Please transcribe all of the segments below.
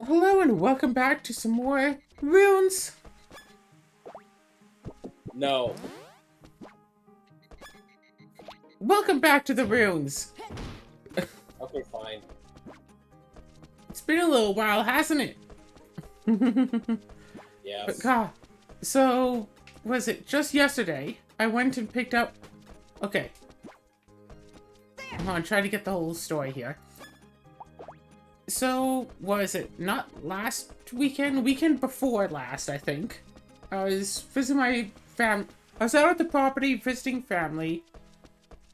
Hello and welcome back to some more runes. No. Welcome back to the runes. Okay, fine. It's been a little while, hasn't it? Yes. But God, so was it just yesterday? I went and picked up. Okay. Hold on, try to get the whole story here. So was it not last weekend? Weekend before last, I think. I was visiting my I was out at the property visiting family.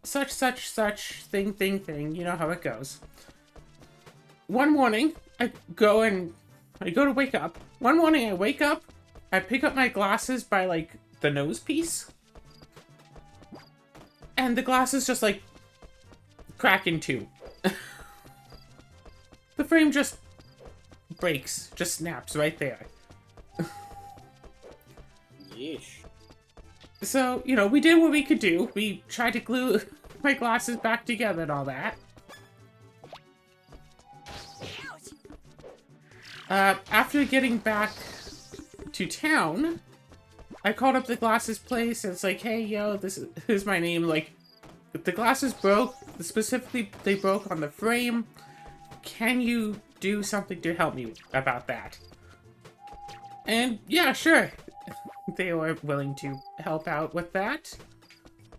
Such thing. You know how it goes. One morning, I go to wake up. One morning, I wake up. I pick up my glasses by like the nose piece, and the glasses just like crack in two. The frame just breaks, just snaps right there. Yeesh. So, you know, we did what we could do. We tried to glue my glasses back together and all that. After getting back to town, I called up the glasses place and it's like, hey, yo, this is my name. Like, the glasses broke. Specifically, they broke on the frame. Can you do something to help me about that? And yeah, sure. They were willing to help out with that.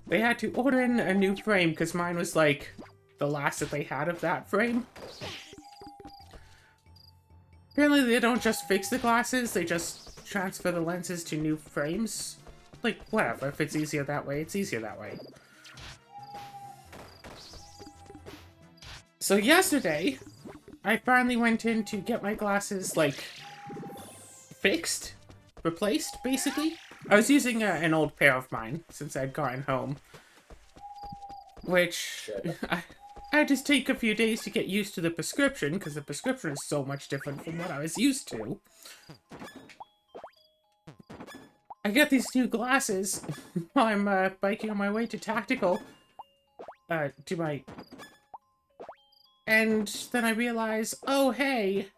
They had to order in a new frame because mine was like the last that they had of that frame. Apparently they don't just fix the glasses, they just transfer the lenses to new frames. Like, whatever, if it's easier that way, it's easier that way. So yesterday, I finally went in to get my glasses, like, fixed. Replaced, basically. I was using an old pair of mine since I'd gotten home. Which, I had to take a few days to get used to the prescription, because the prescription is so much different from what I was used to. I get these new glasses while I'm biking on my way to Tactical. And then I realize, oh hey,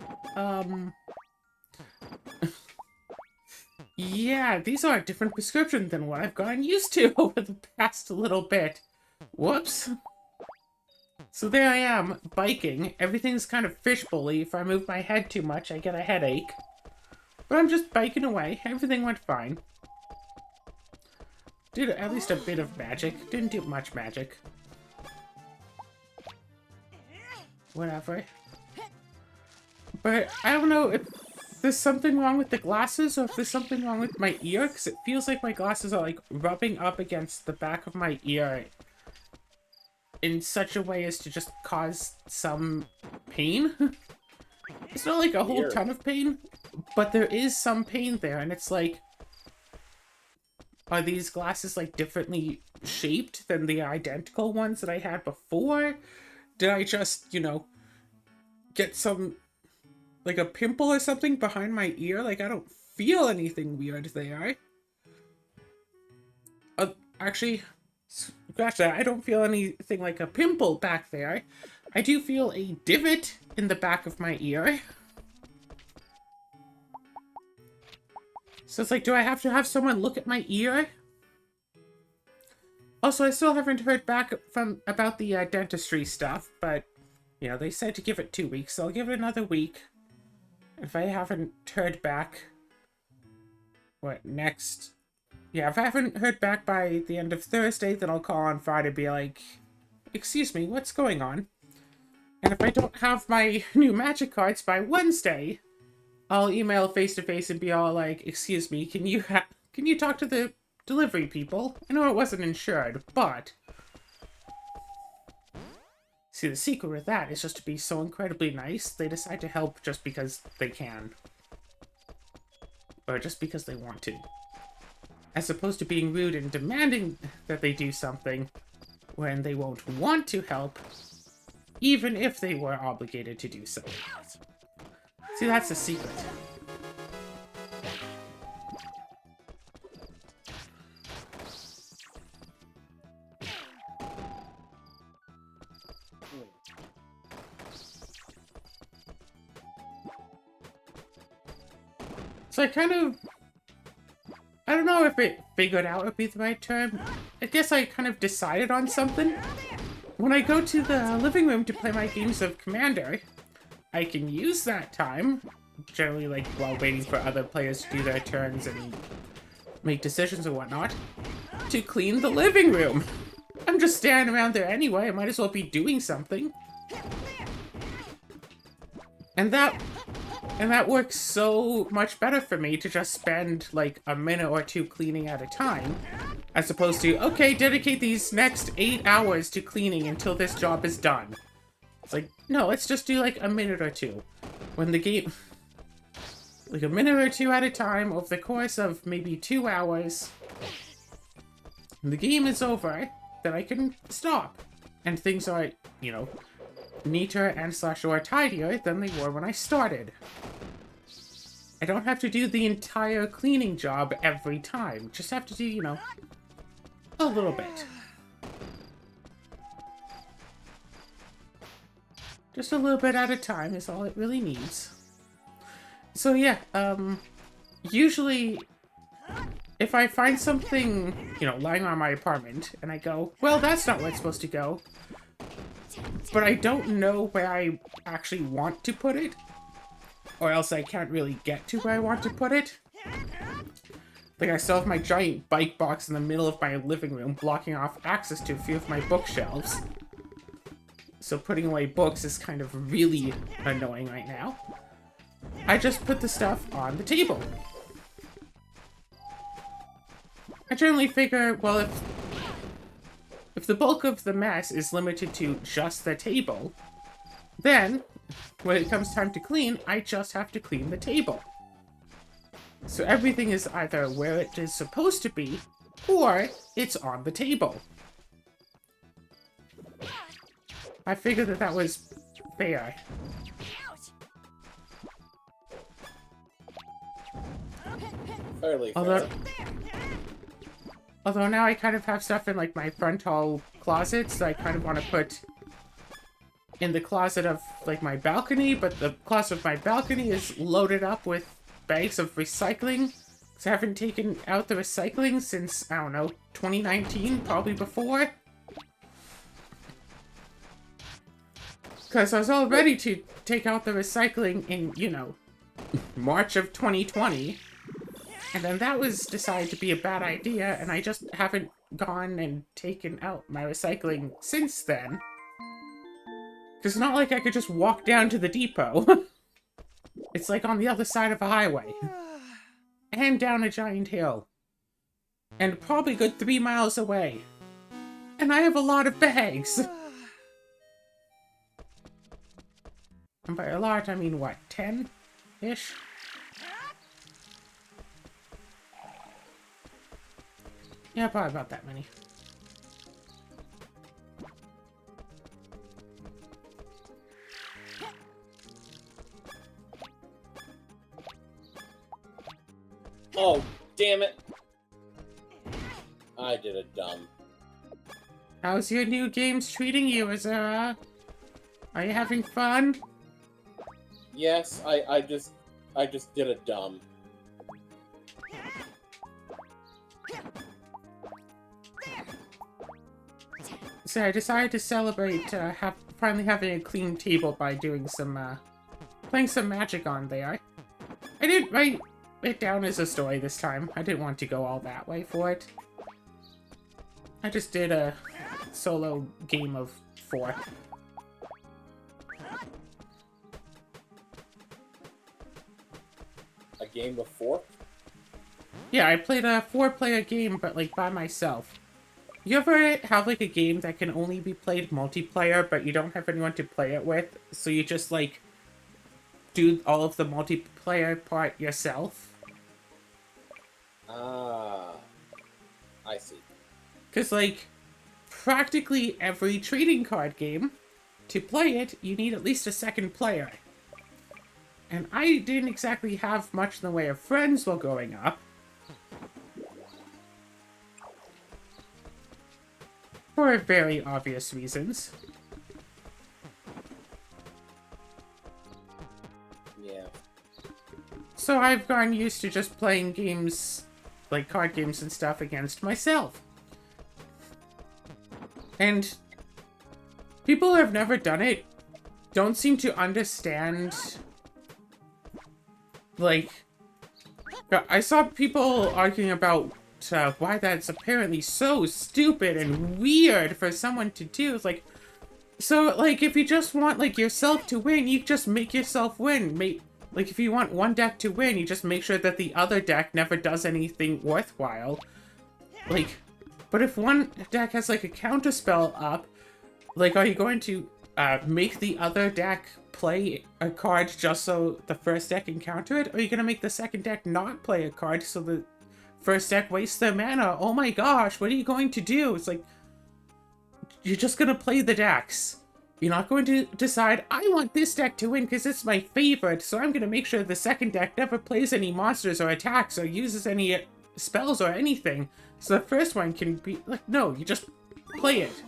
yeah, these are a different prescription than what I've gotten used to over the past little bit. Whoops. So there I am, biking. Everything's kind of fishbowl-y. If I move my head too much, I get a headache. But I'm just biking away. Everything went fine. Did at least a bit of magic. Didn't do much magic. Whatever. But I don't know if there's something wrong with the glasses or if there's something wrong with my ear, because it feels like my glasses are like rubbing up against the back of my ear in such a way as to just cause some pain. It's not like a whole ton of pain, but there is some pain there, and it's like, are these glasses like differently shaped than the identical ones that I had before? Did I just, you know, get some, like a pimple or something behind my ear? Like, I don't feel anything weird there. Actually, scratch that. I don't feel anything like a pimple back there. I do feel a divot in the back of my ear. So it's like, do I have to have someone look at my ear? Also, I still haven't heard back about the dentistry stuff, but, you know, they said to give it 2 weeks, so I'll give it another week. If I haven't heard back... What, next... Yeah, if I haven't heard back by the end of Thursday, then I'll call on Friday and be like, excuse me, what's going on? And if I don't have my new magic cards by Wednesday, I'll email face-to-face and be all like, excuse me, can you talk to the delivery people? I know it wasn't insured, but... See, the secret with that is just to be so incredibly nice, they decide to help just because they can. Or just because they want to. As opposed to being rude and demanding that they do something when they won't want to help, even if they were obligated to do so. See, that's the secret. So I kind of... I don't know if it figured out would be the right term. I guess I kind of decided on something. When I go to the living room to play my games of Commander, I can use that time, generally like while waiting for other players to do their turns and make decisions and whatnot, to clean the living room. I'm just standing around there anyway, I might as well be doing something. And that works so much better for me to just spend like a minute or two cleaning at a time, as opposed to, okay, dedicate these next 8 hours to cleaning until this job is done. It's like, no, let's just do like a minute or two. When the game... like a minute or two at a time over the course of maybe 2 hours. When the game is over, then I can stop. And things are, you know, neater and /or tidier than they were when I started. I don't have to do the entire cleaning job every time. Just have to do, you know, a little bit. Just a little bit at a time is all it really needs. So yeah, usually if I find something, you know, lying around my apartment and I go, well, that's not where it's supposed to go, but I don't know where I actually want to put it, or else I can't really get to where I want to put it. Like, I still have my giant bike box in the middle of my living room, blocking off access to a few of my bookshelves. So putting away books is kind of really annoying right now. I just put the stuff on the table. I generally figure, well, if the bulk of the mess is limited to just the table, then when it comes time to clean, I just have to clean the table. So everything is either where it is supposed to be, or it's on the table. I figured that was fair. Fairly fair. Although now I kind of have stuff in like my front hall closets that I kind of want to put in the closet of like my balcony, but the closet of my balcony is loaded up with bags of recycling. Because I haven't taken out the recycling since, I don't know, 2019, probably before. Because I was all ready to take out the recycling in, you know, March of 2020. And then that was decided to be a bad idea, and I just haven't gone and taken out my recycling since then. Because it's not like I could just walk down to the depot. It's like on the other side of a highway. And down a giant hill. And probably a good 3 miles away. And I have a lot of bags. And by a lot, I mean, what, 10-ish? Yeah, probably about that many. Oh, damn it. I did a dumb. How's your new games treating you, Azura? Are you having fun? Yes, I just did a dumb. So I decided to celebrate finally having a clean table by doing some, playing some Magic on there. I didn't write it down as a story this time. I didn't want to go all that way for it. I just did a solo game of 4. A game of 4? Yeah, I played a 4-player game, but like by myself. You ever have like a game that can only be played multiplayer, but you don't have anyone to play it with, so you just like do all of the multiplayer part yourself? Ah, I see. Because like practically every trading card game, to play it, you need at least a second player. And I didn't exactly have much in the way of friends while growing up. For very obvious reasons. Yeah. So I've gotten used to just playing games, like card games and stuff, against myself. And people who have never done it don't seem to understand, like, I saw people arguing about why that's apparently so stupid and weird for someone to do. It's like, so, like, if you just want, like, yourself to win, you just make yourself win. Like, if you want one deck to win, you just make sure that the other deck never does anything worthwhile. Like, but if one deck has, like, a counterspell up, like, are you going to make the other deck play a card just so the first deck can counter it? Or are you going to make the second deck not play a card so the first deck wastes their mana? Oh my gosh, what are you going to do? It's like, you're just going to play the decks. You're not going to decide, I want this deck to win because it's my favorite, so I'm going to make sure the second deck never plays any monsters or attacks or uses any spells or anything, so the first one can be, like, no, you just play it.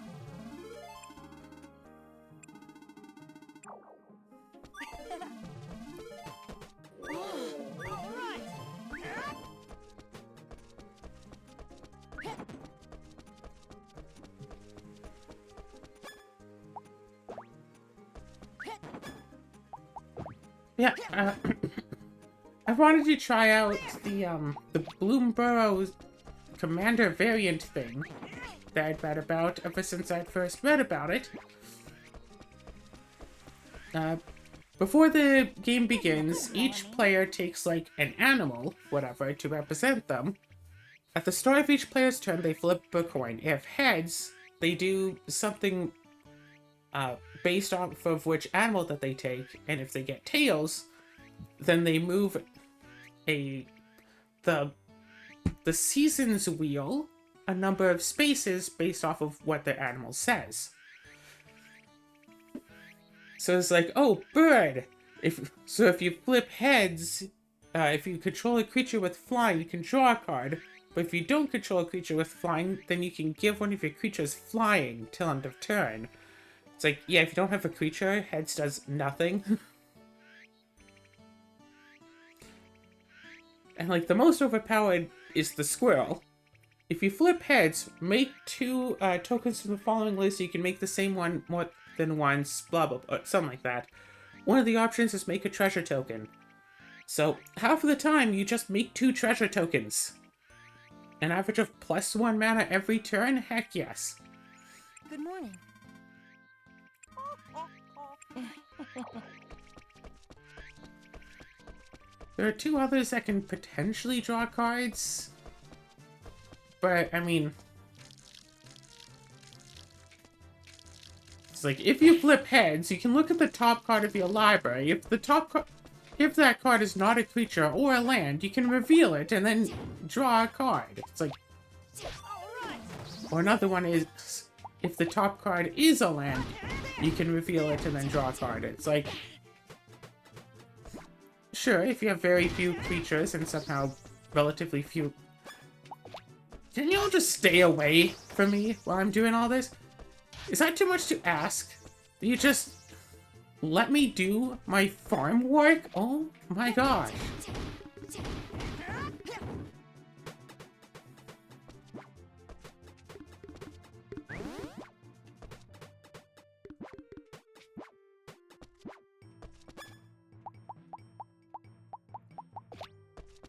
Yeah, I wanted to try out the Bloomborough Commander variant thing that I'd read about ever since I'd first read about it. Before the game begins, each player takes, like, an animal, whatever, to represent them. At the start of each player's turn, they flip a coin. If heads, they do something based off of which animal that they take, and if they get tails, then they move the seasons wheel a number of spaces based off of what the animal says. So it's like, oh, bird. If you flip heads, if you control a creature with flying, you can draw a card. But if you don't control a creature with flying, then you can give one of your creatures flying till end of turn. It's like, yeah, if you don't have a creature, heads does nothing. And, like, the most overpowered is the squirrel. If you flip heads, make 2 tokens from the following list, so you can make the same one more than once, blah, blah, blah, something like that. One of the options is make a treasure token. So, half of the time, you just make 2 treasure tokens. An average of +1 mana every turn? Heck yes. Good morning. There are 2 others that can potentially draw cards. But, I mean, it's like, if you flip heads, you can look at the top card of your library. If that card is not a creature or a land, you can reveal it and then draw a card. It's like, or another one is, if the top card is a land, you can reveal it and then draw a card. It's like, sure, if you have very few creatures and somehow relatively few... Can you all just stay away from me while I'm doing all this? Is that too much to ask? You just let me do my farm work? Oh my gosh.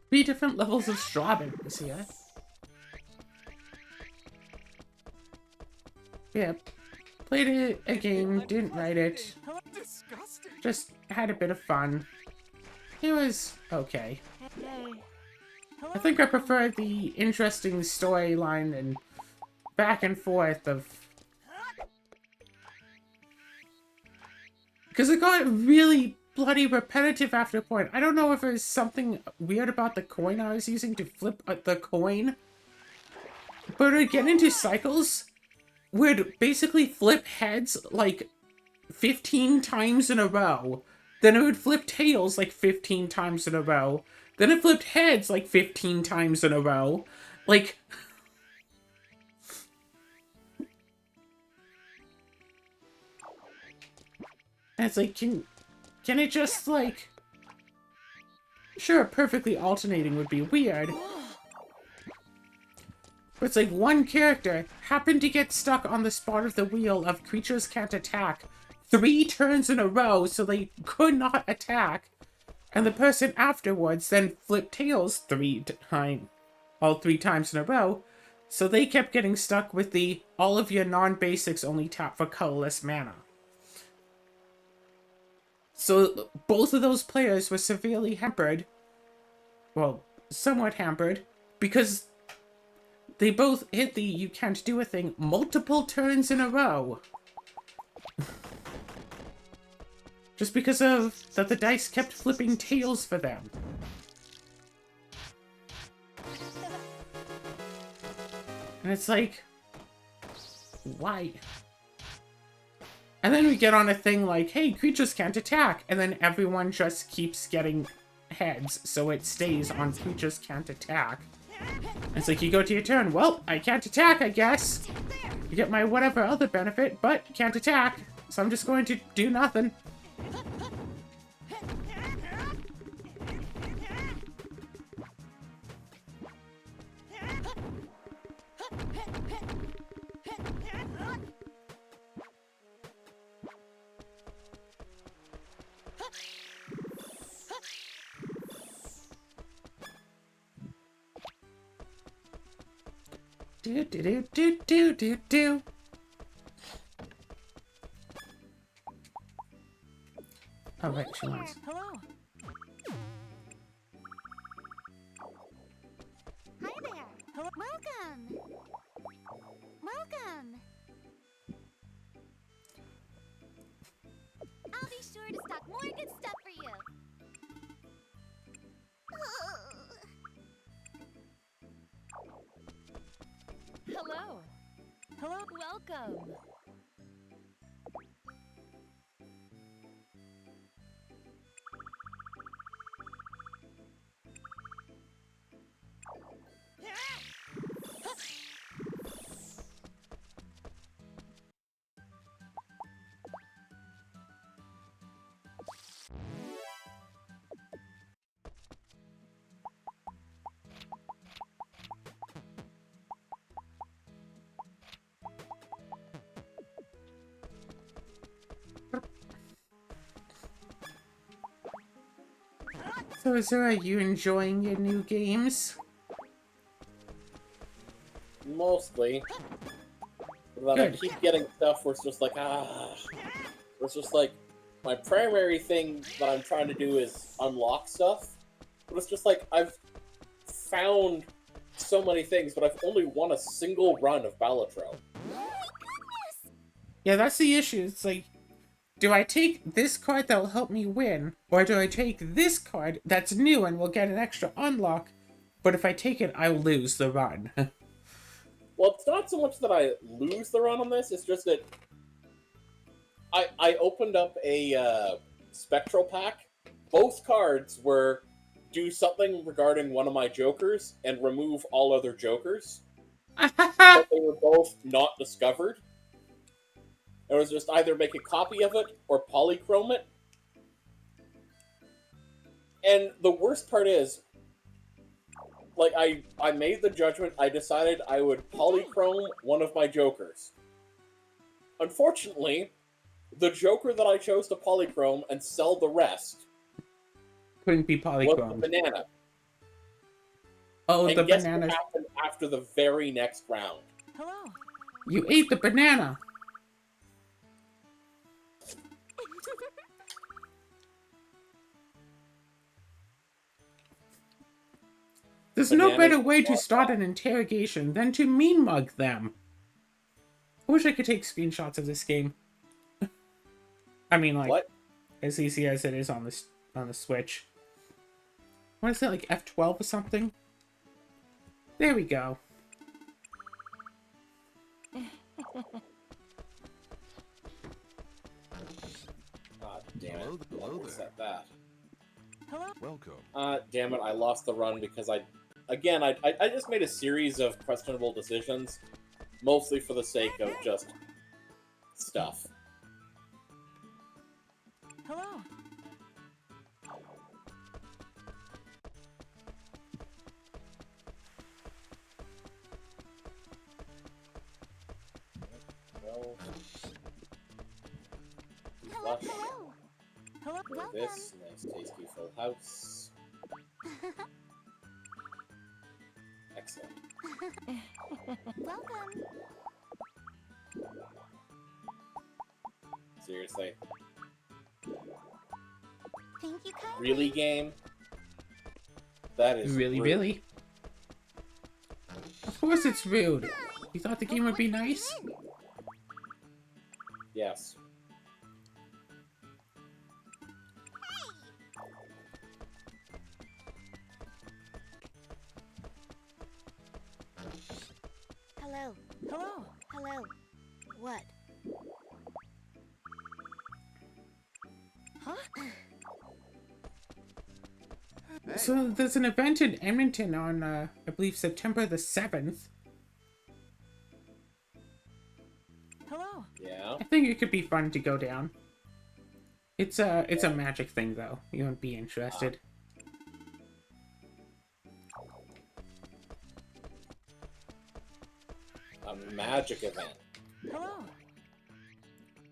Three different levels of strawberries here. Yeah, played a game, didn't write it. Just had a bit of fun. It was okay. I think I prefer the interesting storyline and back and forth of... Because it got really bloody repetitive after a point. I don't know if there's something weird about the coin I was using to flip the coin. But I'd get into cycles would basically flip heads like 15 times in a row. Then it would flip tails like 15 times in a row. Then it flipped heads like 15 times in a row. Like... And it's like, can it just, like... Sure, perfectly alternating would be weird. But it's like one character happened to get stuck on the spot of the wheel of creatures can't attack 3 turns in a row, so they could not attack. And the person afterwards then flipped tails all 3 times in a row. So they kept getting stuck with the all of your non-basics only tap for colorless mana. So both of those players were severely hampered. Well, somewhat hampered. Because they both hit the you can't do a thing multiple turns in a row. Just because of that the dice kept flipping tails for them. And it's like, why? And then we get on a thing like, hey, creatures can't attack. And then everyone just keeps getting heads, so it stays on creatures can't attack. And it's like, you go to your turn. Well, I can't attack, I guess. You get my whatever other benefit, but can't attack. So I'm just going to do nothing. Do do do do do do do. Oh, right, she wants. Hello. Hi there. Hello. Welcome. Welcome. I'll be sure to stock more good stuff for you. Hello. Hello. Welcome. So, Azura, are you enjoying your new games? Mostly. But then I Good. keep getting stuff where it's just like, where it's just like, my primary thing that I'm trying to do is unlock stuff. But it's just like, I've found so many things, but I've only won a single run of Balatro. Yeah, that's the issue. It's like, do I take this card that'll help me win? Or do I take this card that's new and will get an extra unlock, but if I take it, I'll lose the run? Well, it's not so much that I lose the run on this, it's just that I opened up a Spectral pack. Both cards were do something regarding one of my Jokers and remove all other Jokers. But they were both not discovered. It was just either make a copy of it or polychrome it. And the worst part is, like, I made the judgment, I decided I would polychrome one of my Jokers. Unfortunately, the Joker that I chose to polychrome and sell the rest Couldn't be was the polychromed. banana. Oh, And the guess banana. what happened after the very next round? Hello. You ate the banana. There's no better way to start an interrogation than to mean mug them. I wish I could take screenshots of this game. I mean, like, What? as easy as it is on the Switch. What is it, like F12 or something? There we go. God damn it. Hello What's there. that? Hello. Welcome. Damn it, I lost the run because I just made a series of questionable decisions, mostly for the sake of just stuff. Hello. No. Hello, Flush. hello. Hello, welcome. This nice, tasty full house. Excellent. Welcome. Seriously, Thank you kindly. really, game? That is Really, rude. really? Of course it's rude. You thought the game would be What did you nice? win? Yes. Hello. Hello. Hello. What? Huh? So there's an event in Edmonton on, I believe, September the 7th. Hello. Yeah. I think it could be fun to go down. It's a magic thing, though. You won't be interested. A magic event. Hello.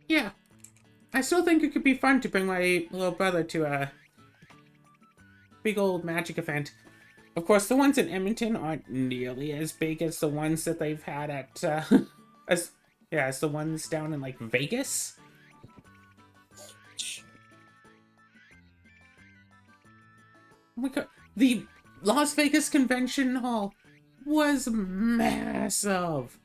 Yeah. I still think it could be fun to bring my little brother to a big old magic event. Of course, the ones in Edmonton aren't nearly as big as the ones that they've had at, as the ones down in, like, Vegas. Oh my god, the Las Vegas Convention Hall was massive.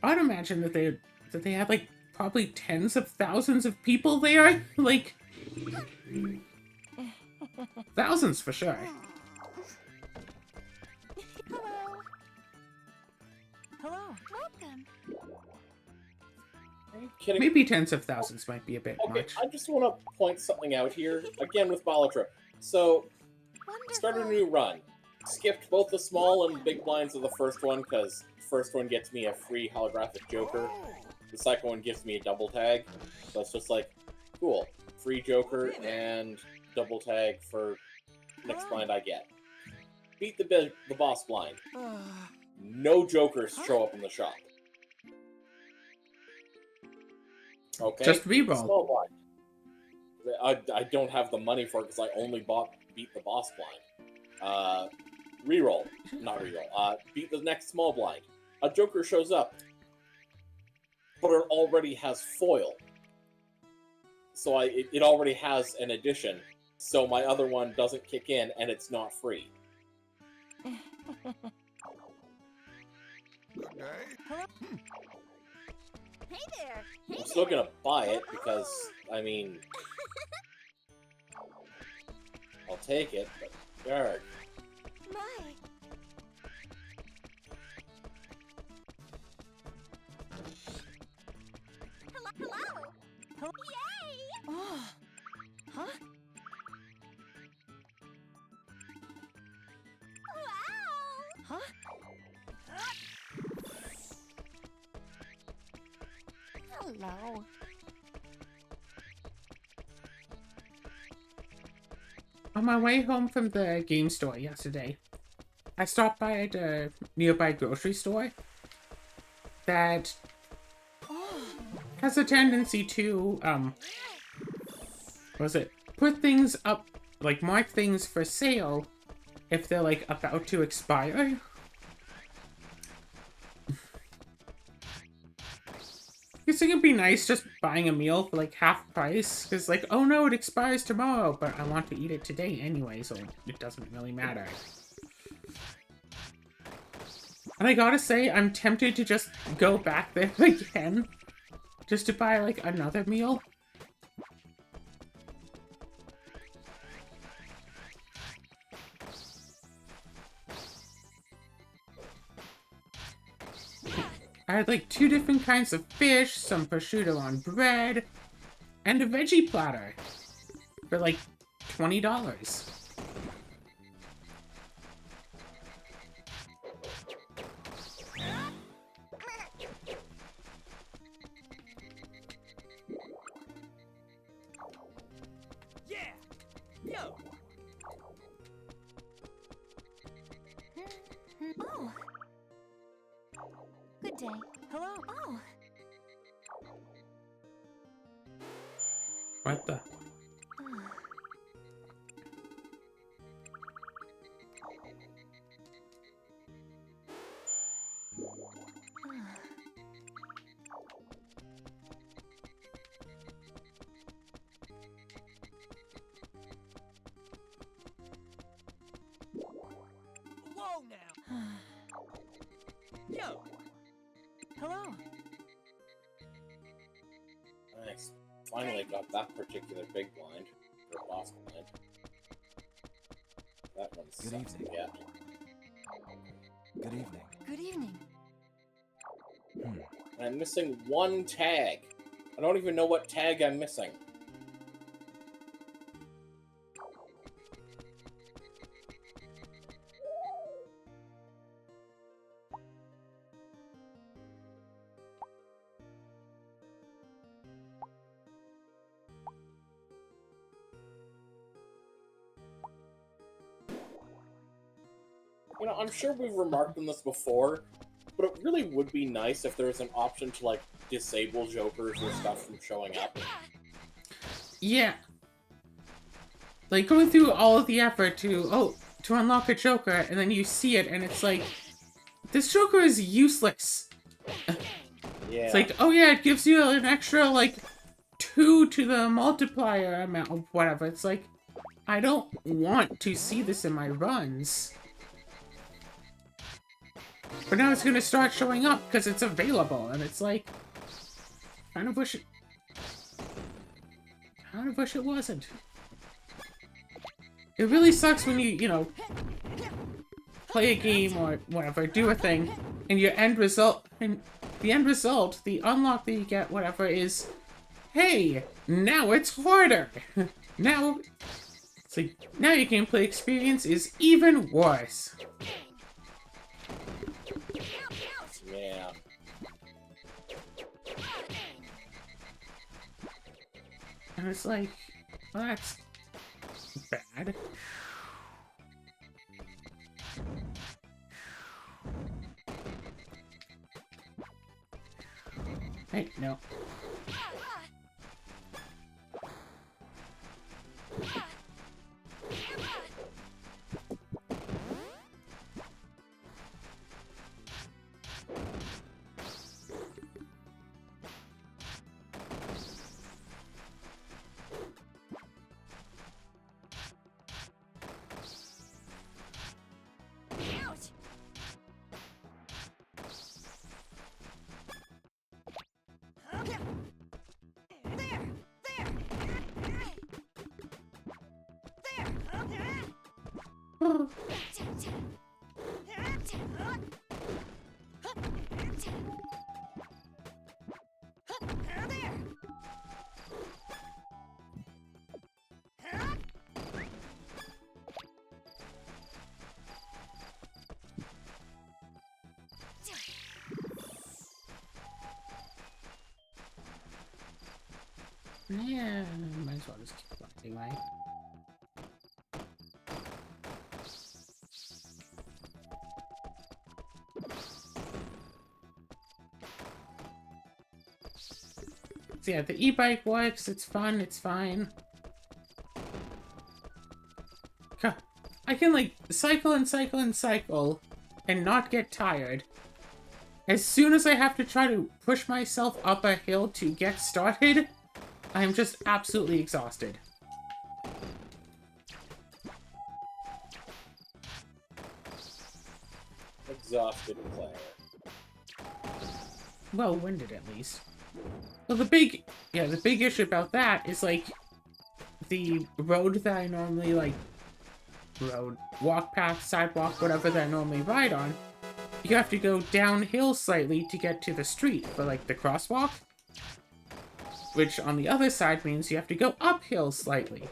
I'd imagine that they had, like, probably tens of thousands of people there. Like, thousands for sure. Hello. Hello. Welcome. Are you kidding? Maybe tens of thousands might be a bit Okay, much. I just want to point something out here, again with Balatra. So, Wonderful. started a new run. Skipped both the small and big blinds of the first one, because the first one gets me a free holographic Joker. The second one gives me a double tag. So it's just like, cool. Free Joker and double tag for next blind I get. Beat the boss blind. No Jokers show up in the shop. Okay. Just reroll. Small blind. I don't have the money for it because I only beat the boss blind. Reroll. Not reroll. Beat the next small blind. A Joker shows up. But it already has foil. So it already has an addition. So my other one doesn't kick in and it's not free. Hey there. Hey I'm still there. gonna buy it because, I mean... I'll take it, but... Yarg. My. Hello. Hello. Yay! Oh. Huh? Wow! Huh? Hello. On my way home from the game store yesterday, I stopped by at a nearby grocery store that has a tendency to, put things up, like, mark things for sale if they're, like, about to expire. You think it'd be nice just buying a meal for, like, half price? Because, like, oh no, it expires tomorrow, but I want to eat it today anyway, so it doesn't really matter. And I gotta say, I'm tempted to just go back there again. Just to buy, like, another meal. I had, like, 2 different kinds of fish, some prosciutto on bread, and a veggie platter for, like, $20. Oh. Good day. Hello. What the? Whoa now! Yo! Hello! Nice. Finally got that particular big blind. Or boss blind. That one's Good sucks to evening. get. Good evening. Good evening. Hmm. And I'm missing one tag. I don't even know what tag I'm missing. You know, I'm sure we've remarked on this before, but it really would be nice if there was an option to, like, disable jokers or stuff from showing up. Yeah. Like, going through all of the effort to unlock a Joker, and then you see it, and it's like, this Joker is useless. Yeah. It's like, oh yeah, it gives you an extra, like, 2 to the multiplier amount of whatever. It's like, I don't want to see this in my runs. But now it's gonna start showing up because it's available, and it's like, kind of wish it wasn't. It really sucks when you know, play a game or whatever, do a thing, and the end result, the unlock that you get, whatever, is, hey, now it's harder. Now, it's like, now your gameplay experience is even worse. Yeah. And it's like, well, that's bad. Hey, no. Yeah, might as well just keep going anyway. So yeah, the e-bike works, it's fun, it's fine. I can, like, cycle and cycle and cycle and not get tired. As soon as I have to try to push myself up a hill to get started, I'm just absolutely exhausted. Exhausted player. Well, winded at least. Well, the big issue about that is, like, the road that I normally, like, walk path, sidewalk, whatever that I normally ride on, you have to go downhill slightly to get to the street for, like, the crosswalk. Which, on the other side, means you have to go uphill slightly.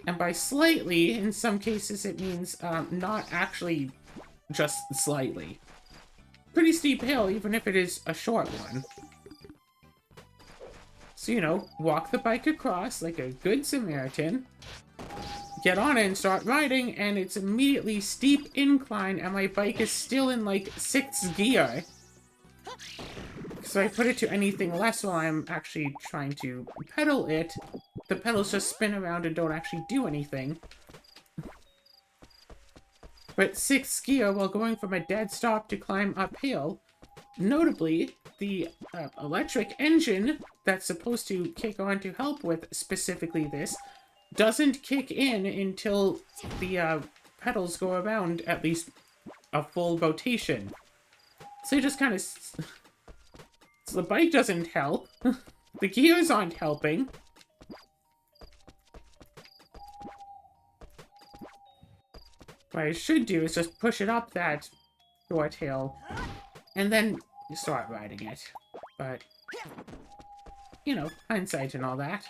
And by slightly, in some cases, it means not actually just slightly. Pretty steep hill, even if it is a short one. So, you know, walk the bike across like a good Samaritan, get on it and start riding, and it's immediately steep incline, and my bike is still in, like, 6th gear. So I put it to anything less while I'm actually trying to pedal it. The pedals just spin around and don't actually do anything. But 6th gear while going from a dead stop to climb uphill. Notably, the electric engine that's supposed to kick on to help with specifically this doesn't kick in until the pedals go around at least a full rotation. So you just kind of... So the bike doesn't help. The gears aren't helping. What I should do is just push it up that short hill and then start riding it. But, you know, hindsight and all that.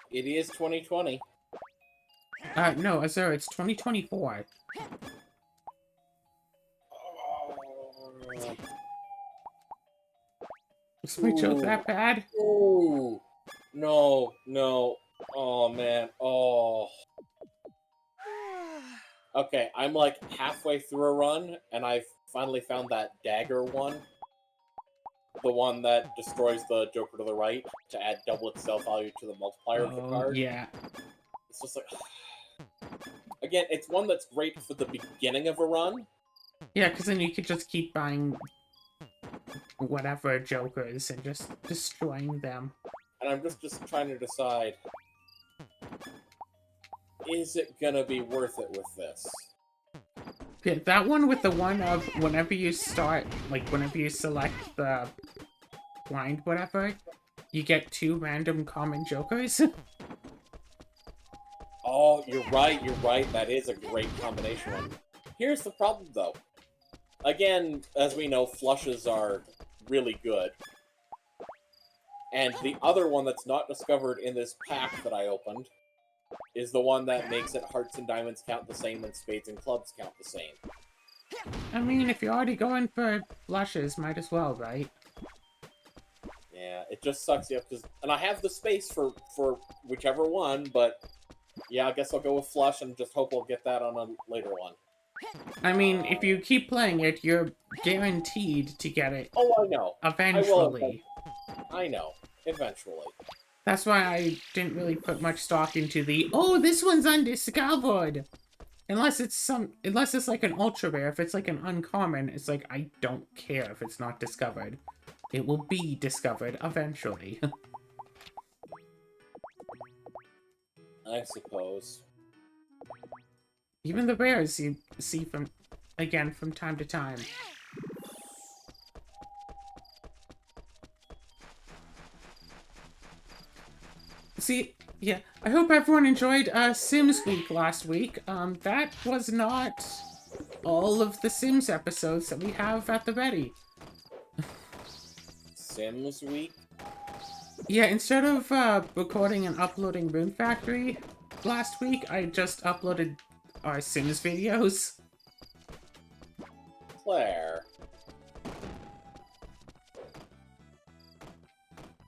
It is 2020. No, sir, it's 2024. Is my joke that bad? Ooh. No, no. Oh, man. Oh. Okay, I'm like halfway through a run, and I've finally found that dagger one. The one that destroys the Joker to the right to add double its self value to the multiplier of the card. Yeah. It's just like... Again, it's one that's great for the beginning of a run. Yeah, because then you could just keep buying whatever Jokers and just destroying them. And I'm just trying to decide... Is it gonna be worth it with this? Yeah, that one with the one of whenever you start, like whenever you select the blind whatever, you get 2 random common Jokers. Oh, you're right, that is a great combination one. Here's the problem, though. Again, as we know, flushes are really good. And the other one that's not discovered in this pack that I opened is the one that makes it hearts and diamonds count the same and spades and clubs count the same. I mean, if you're already going for flushes, might as well, right? Yeah, it just sucks, yeah, because... And I have the space for whichever one, but... Yeah, I guess I'll go with flush and just hope I'll get that on a later one. I mean, if you keep playing it, you're guaranteed to get it. Oh, I know. Eventually. I know. Eventually. That's why I didn't really put much stock into the, oh, this one's undiscovered! Unless it's like an ultra rare. If it's like an uncommon, it's like, I don't care if it's not discovered. It will be discovered eventually. I suppose. Even the rares you see from time to time. See, yeah, I hope everyone enjoyed Sims Week last week. That was not all of the Sims episodes that we have at the ready. Sims Week? Yeah, instead of recording and uploading Rune Factory last week, I just uploaded our Sims videos. Claire.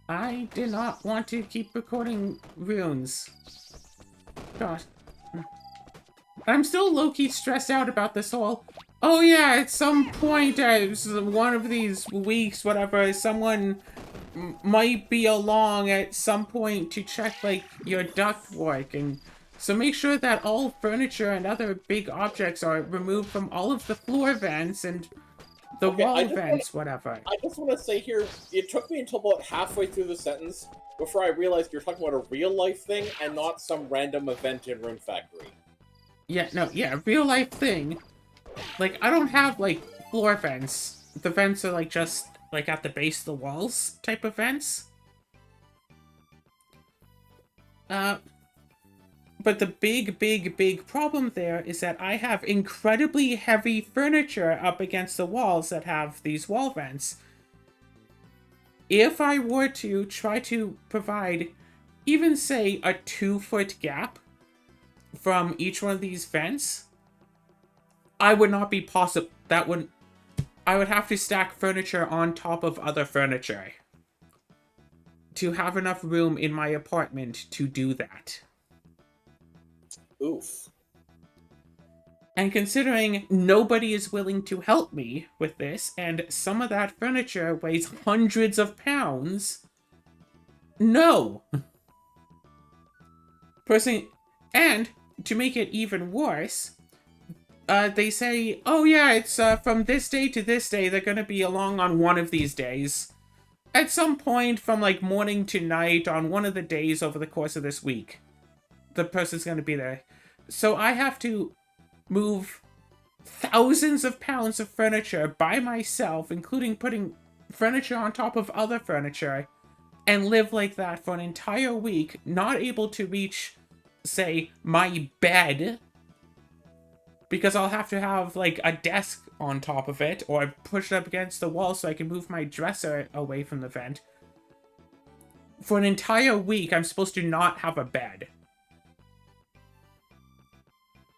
I did not want to keep recording runes. God. I'm still low-key stressed out about this whole... Oh yeah, at some point, one of these weeks, whatever, someone might be along at some point to check, like, your ductwork, and so make sure that all furniture and other big objects are removed from all of the floor vents and the wall vents, whatever. I just want to say here, it took me until about halfway through the sentence before I realized you're talking about a real-life thing and not some random event in Rune Factory. Yeah, no, yeah, real-life thing. Like, I don't have, like, floor vents. The vents are, like, just, like, at the base of the walls type of vents. But the big problem there is that I have incredibly heavy furniture up against the walls that have these wall vents. If I were to try to provide even, say, a 2-foot gap from each one of these vents, I would not be possible. I would have to stack furniture on top of other furniture to have enough room in my apartment to do that. Oof. And considering nobody is willing to help me with this, and some of that furniture weighs hundreds of pounds, no. Person, and to make it even worse, they say, oh yeah, it's from this day to this day, they're gonna be along on one of these days. At some point from like morning to night on one of the days over the course of this week, the person's gonna be there. So I have to move thousands of pounds of furniture by myself, including putting furniture on top of other furniture, and live like that for an entire week, not able to reach, say, my bed, because I'll have to have, like, a desk on top of it, or push it up against the wall so I can move my dresser away from the vent. For an entire week, I'm supposed to not have a bed.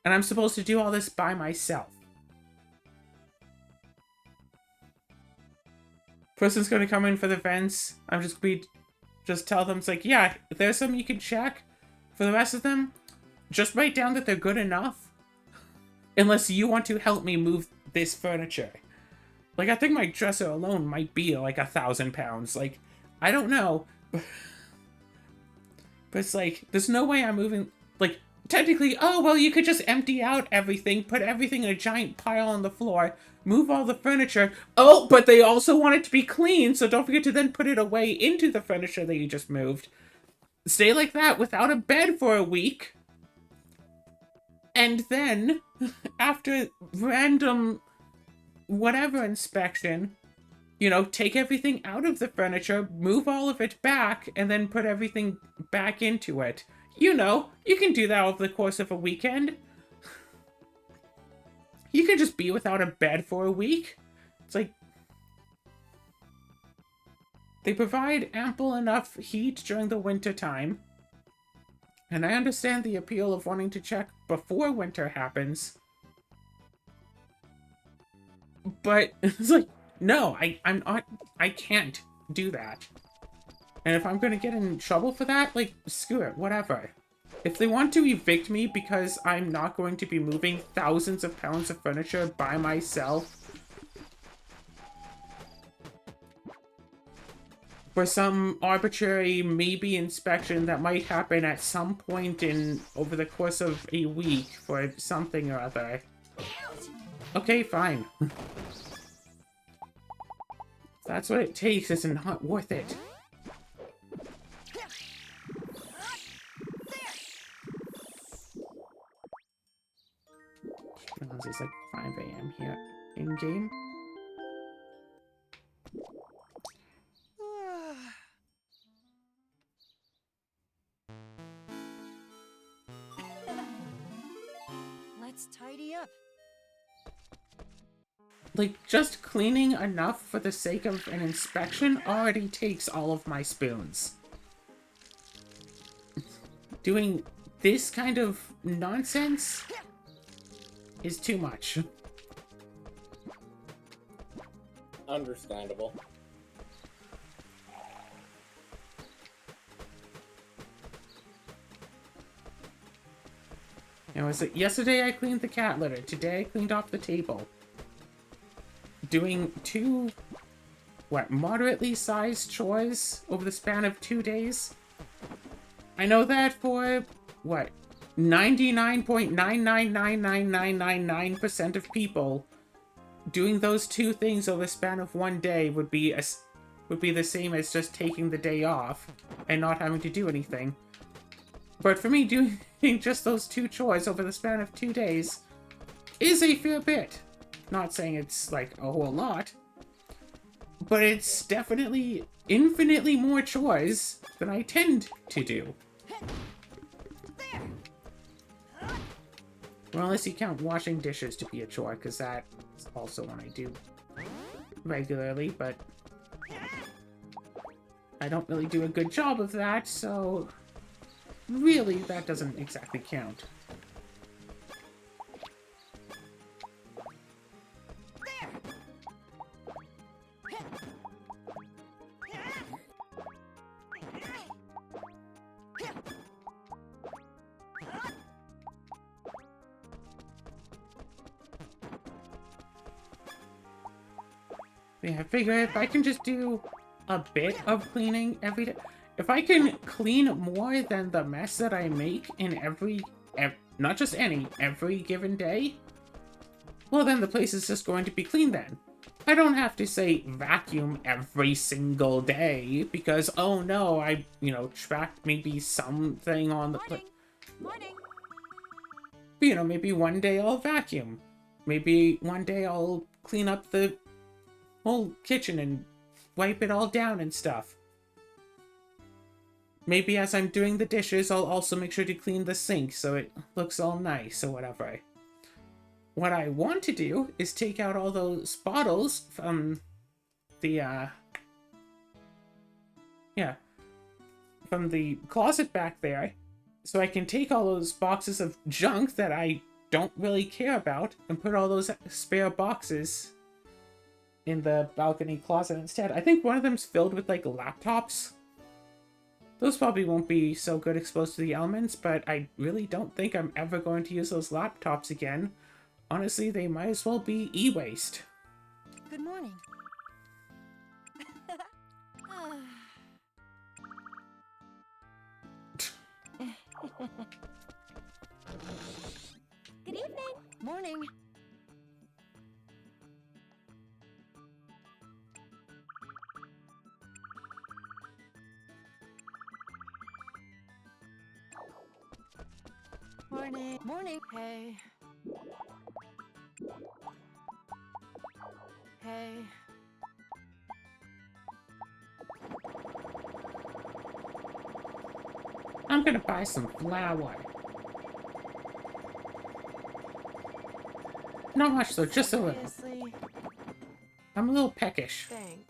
And I'm supposed to do all this by myself. Person's gonna come in for the vents. I'm just tell them, it's like, yeah, if there's some you can check. For the rest of them, just write down that they're good enough. Unless you want to help me move this furniture. Like, I think my dresser alone might be like 1,000 pounds. Like, I don't know. But it's like, there's no way I'm moving, like, technically, oh, well, you could just empty out everything, put everything in a giant pile on the floor, move all the furniture. Oh, but they also want it to be clean, so don't forget to then put it away into the furniture that you just moved. Stay like that without a bed for a week. And then, after random whatever inspection, you know, take everything out of the furniture, move all of it back, and then put everything back into it. You know, you can do that over the course of a weekend. You can just be without a bed for a week. It's like, they provide ample enough heat during the winter time. And I understand the appeal of wanting to check before winter happens. But it's like, no, I can't do that. And if I'm gonna get in trouble for that, like, screw it, whatever. If they want to evict me because I'm not going to be moving thousands of pounds of furniture by myself, for some arbitrary maybe inspection that might happen at some point in over the course of a week for something or other. Okay, fine. If that's what it takes, it's not worth it. It's like 5 AM here in game. Let's tidy up. Like, just cleaning enough for the sake of an inspection already takes all of my spoons. Doing this kind of nonsense is too much. Understandable. You know, it's like, yesterday I cleaned the cat litter, today I cleaned off the table. Doing two, moderately sized chores over the span of 2 days? I know that for, 99.9999999% of people, doing those two things over the span of 1 day would be the same as just taking the day off and not having to do anything. But for me, doing just those two chores over the span of 2 days is a fair bit. Not saying it's, like, a whole lot, but it's definitely infinitely more chores than I tend to do. Well, unless you count washing dishes to be a chore, because that's also one I do regularly, but I don't really do a good job of that, so really that doesn't exactly count. Yeah, I figure if I can just do a bit of cleaning every day, if I can clean more than the mess that I make in not just every given day, well then the place is just going to be clean then. I don't have to say vacuum every single day because, oh no, I, tracked maybe something on the place. Morning. But, maybe one day I'll vacuum. Maybe one day I'll clean up the whole kitchen and wipe it all down and stuff. Maybe as I'm doing the dishes, I'll also make sure to clean the sink so it looks all nice or whatever. What I want to do is take out all those bottles from the, from the closet back there, so I can take all those boxes of junk that I don't really care about and put all those spare boxes in the balcony closet instead. I think one of them's filled with, like, laptops. Those probably won't be so good exposed to the elements, but I really don't think I'm ever going to use those laptops again. Honestly, they might as well be e-waste. Good morning. Good evening. Morning. Morning. Morning. Hey. Hey. I'm gonna buy some flour. Not much though, just a little. Seriously? I'm a little peckish. Thanks.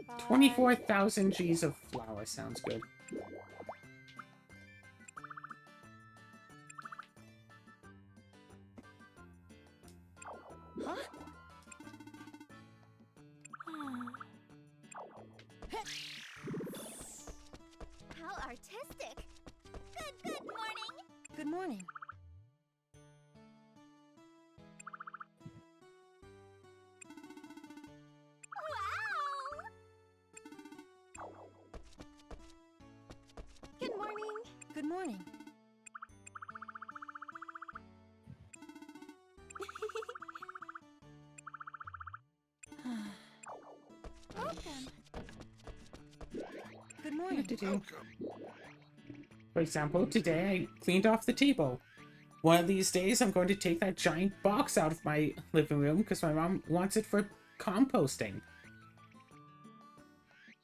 Bye. 24,000 Gs of flour sounds good. Huh? How artistic. Good morning. Good morning. Wow. Good morning. Good morning. Welcome. Good morning. For example, today I cleaned off the table. One of these days I'm going to take that giant box out of my living room because my mom wants it for composting.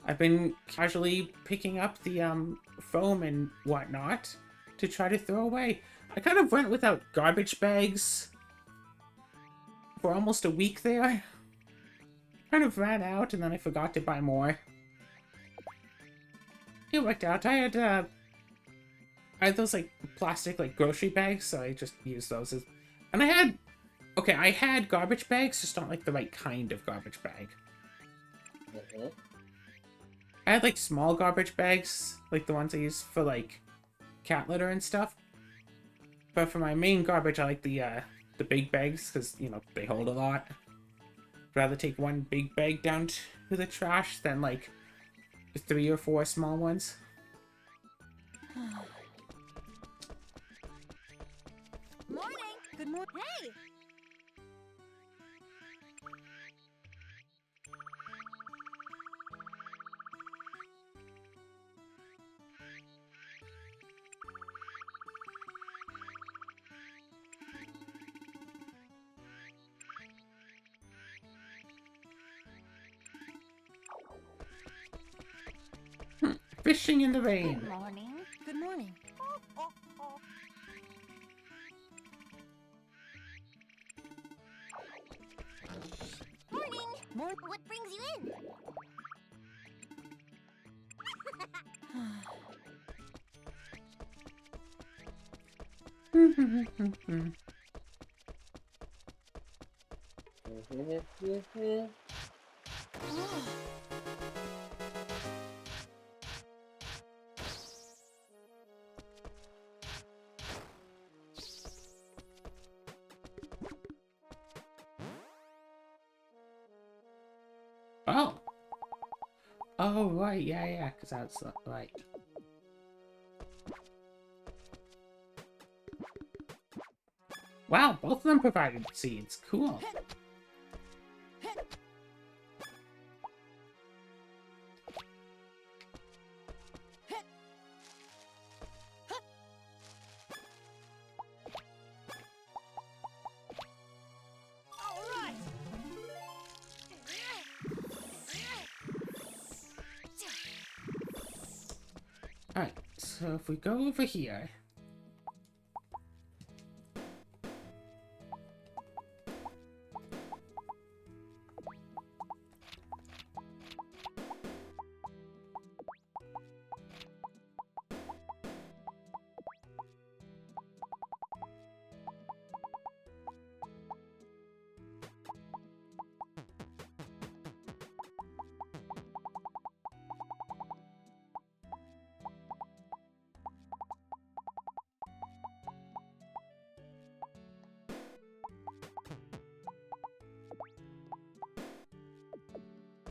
I've been casually picking up the foam and whatnot to try to throw away. I kind of went without garbage bags for almost a week there. Kind of ran out and then I forgot to buy more. It worked out. I had those like plastic like grocery bags, so I just used those as, and I had garbage bags, just not like the right kind of garbage bag. I had like small garbage bags, like the ones I use for like cat litter and stuff. But for my main garbage, I like the big bags because they hold a lot. Rather take one big bag down to the trash than like 3 or 4 small ones. Morning. Good morning. Hey. Fishing in the rain. Good morning. Good morning. Morning. Morning. What brings you in? Oh, right, yeah, because that's right. Wow, both of them provided seeds. Cool. Alright, so if we go over here...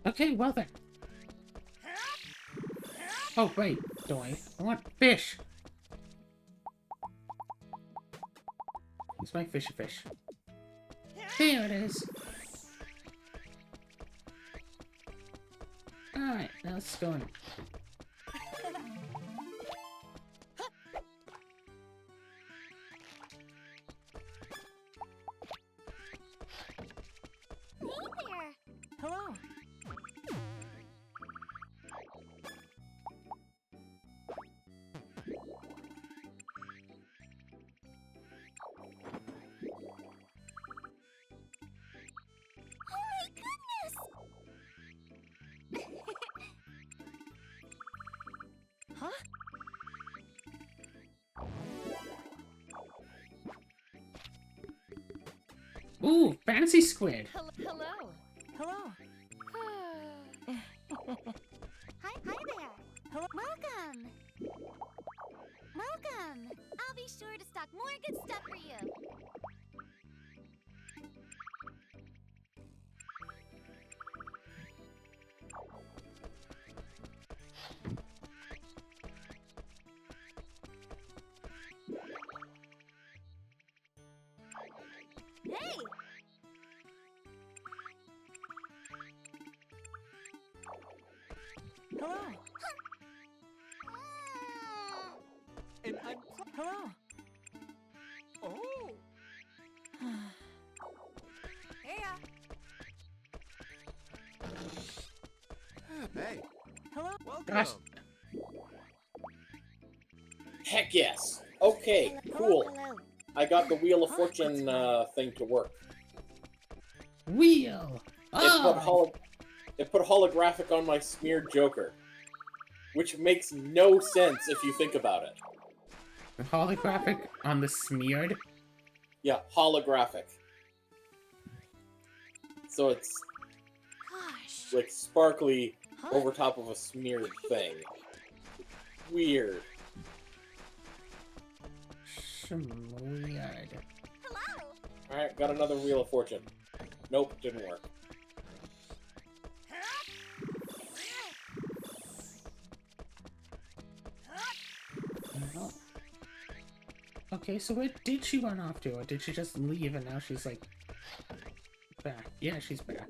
Okay, well then. Oh, wait, do I want fish? Where's my fishy fish? There it is. Alright, now let's go in. Hey there. Hello. Oh my goodness! Huh? Ooh, fancy squid. Hello. Hello. Hi there. Hello. Welcome. Welcome. I'll be sure to stock more good stuff for you. Hey! Hello. And I'm... Hello. Oh! Heya. Hey, Hello. welcome! Gosh. Heck yes. Okay, cool. Hello. I got the Wheel of Fortune thing to work. Wheel! Oh! It put holographic on my smeared Joker. Which makes no sense if you think about it. The holographic on the smeared? Yeah, holographic. So it's Gosh. like sparkly Huh? over top of a smeared thing. Weird. Smeared. Hello. Alright, got another Wheel of Fortune. Nope, didn't work. No. Okay, so where did she run off to? Or did she just leave and now she's like... back? Yeah, she's back.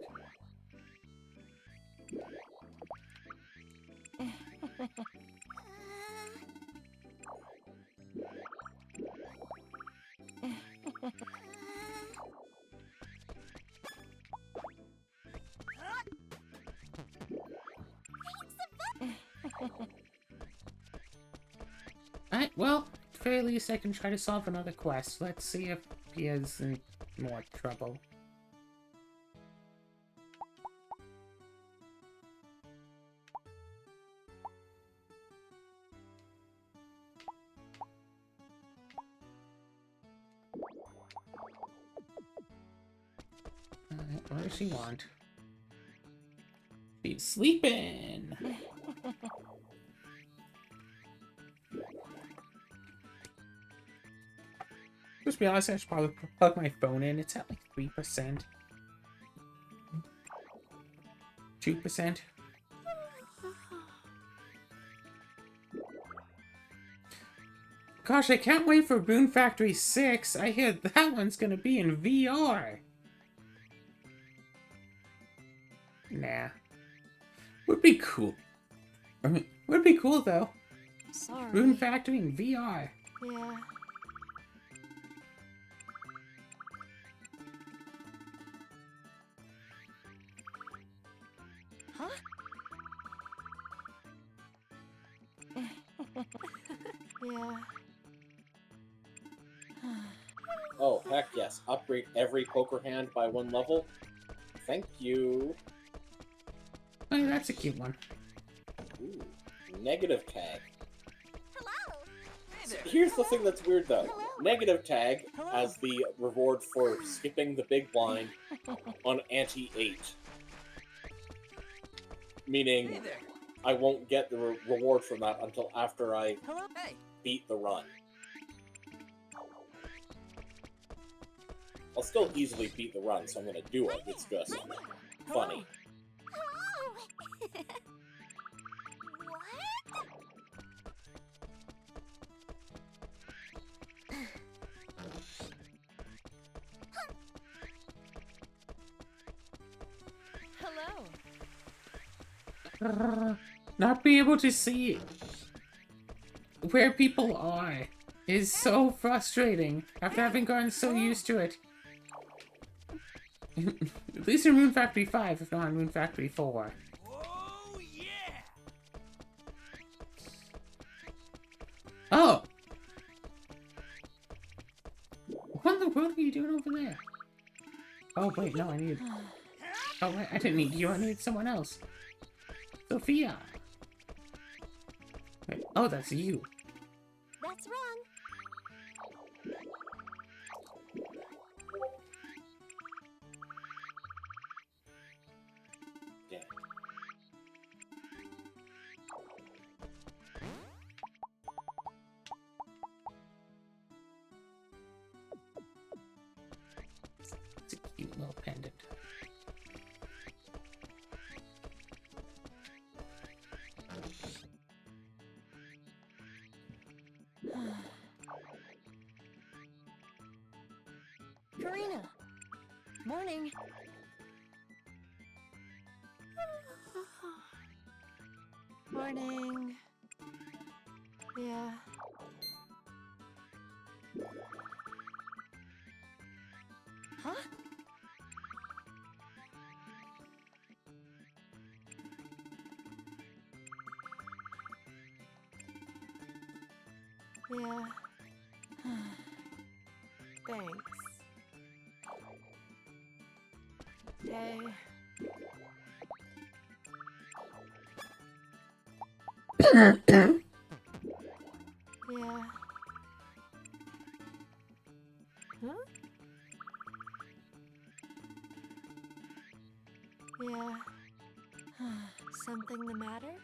Alright, well, at the very least I can try to solve another quest. Let's see if he is in more trouble. Alright, what does she want? She's sleeping! Just be honest, I should probably plug my phone in. It's at like 3%. 2%. Gosh, I can't wait for Rune Factory 6. I hear that one's gonna be in VR. Nah. Would be cool. I mean, would be cool though. Sorry. Rune Factory in VR. Yeah. Huh? Yeah. Oh, heck yes. Upgrade every poker hand by 1 level. Thank you. Oh, that's a cute one. Ooh, negative tag. Hello. Here's the thing that's weird though. Negative tag Hello. as the reward for skipping the big blind on ante-8. Meaning, Hey there. I won't get the reward from that until after I Hello. Hey. beat the run. I'll still easily beat the run, so I'm gonna do it. It's just funny. Oh. What? Hello. Not be able to see where people are is so frustrating after having gotten so used to it. At least in Rune Factory 5, if not in Rune Factory 4. Oh, yeah. Oh! What in the world are you doing over there? Oh, wait, no, I need... Oh, wait, I didn't need you, I need someone else. Sophia! Wait, oh, that's you. That's wrong. Damn. It's a cute little pendant. Karina. Morning. Morning. Yeah. Huh? Yeah. Thanks. Hey. Yeah. Huh? Yeah. Something the matter?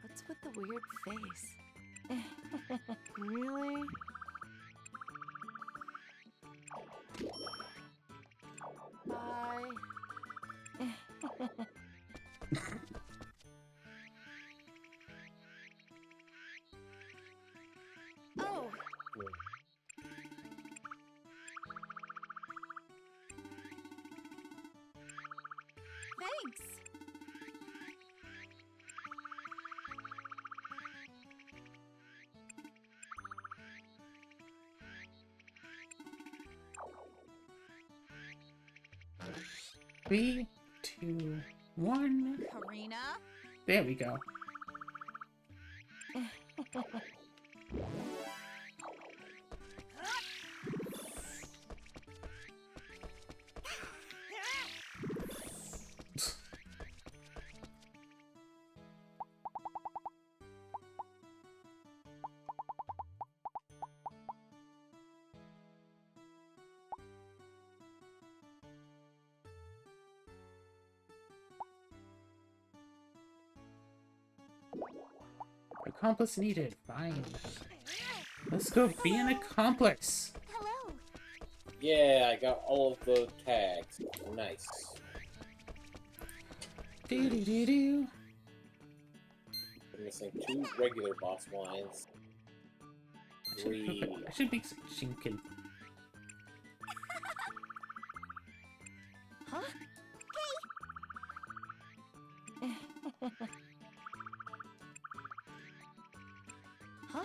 What's with the weird face? Really? Bye. Oh, Thanks. Three, two, one. Karina. There we go. Accomplice needed. Fine. Let's go be an accomplice. Hello. Yeah, I got all of the tags. Nice. Do do do do. I'm missing 2 regular boss lines. Three. I should be Shinken. Huh? Huh?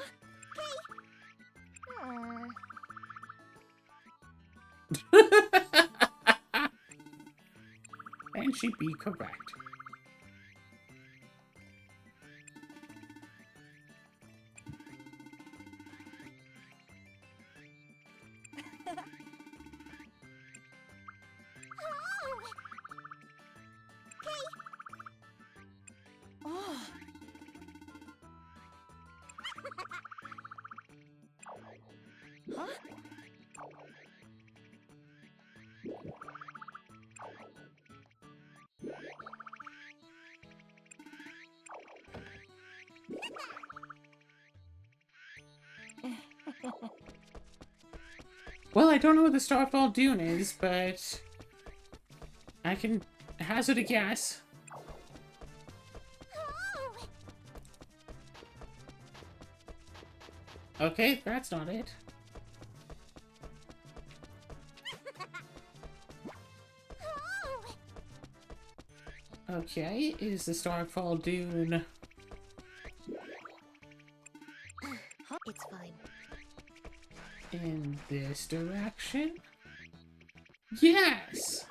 And she'd be correct. Oh. Huh? Well, I don't know what the Starfall Dune is, but I can hazard a guess. Okay, that's not it. Okay, is the Starfall Dune... Huh? It's fine. in this direction? Yes!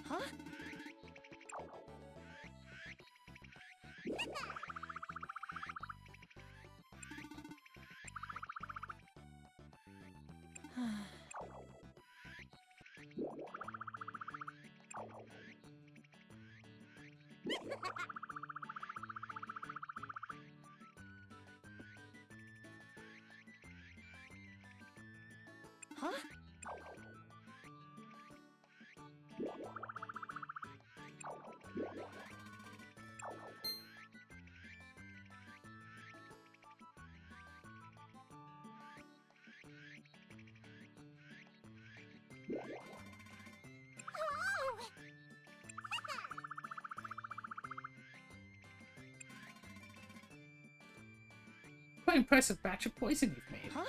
Huh? Huh? Quite impressive batch of poison you've made. Huh?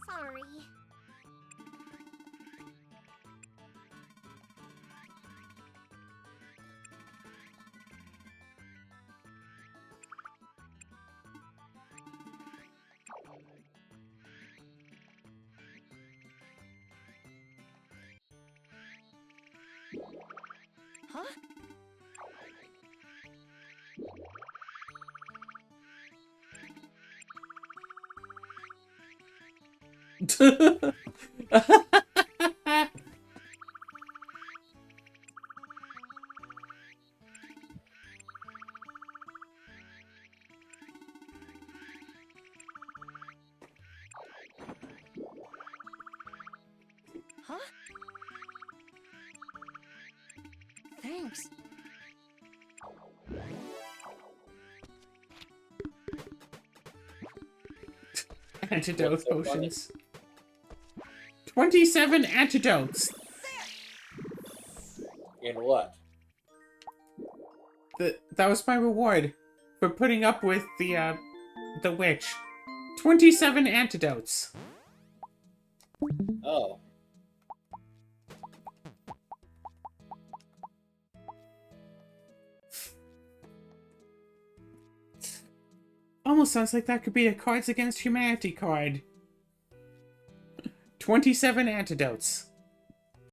Sorry. Huh? Huh? Thanks. Antidote What's so funny? potions. 27 antidotes! In what? That was my reward for putting up with the witch. 27 antidotes. Oh. Almost sounds like that could be a Cards Against Humanity card. 27 antidotes.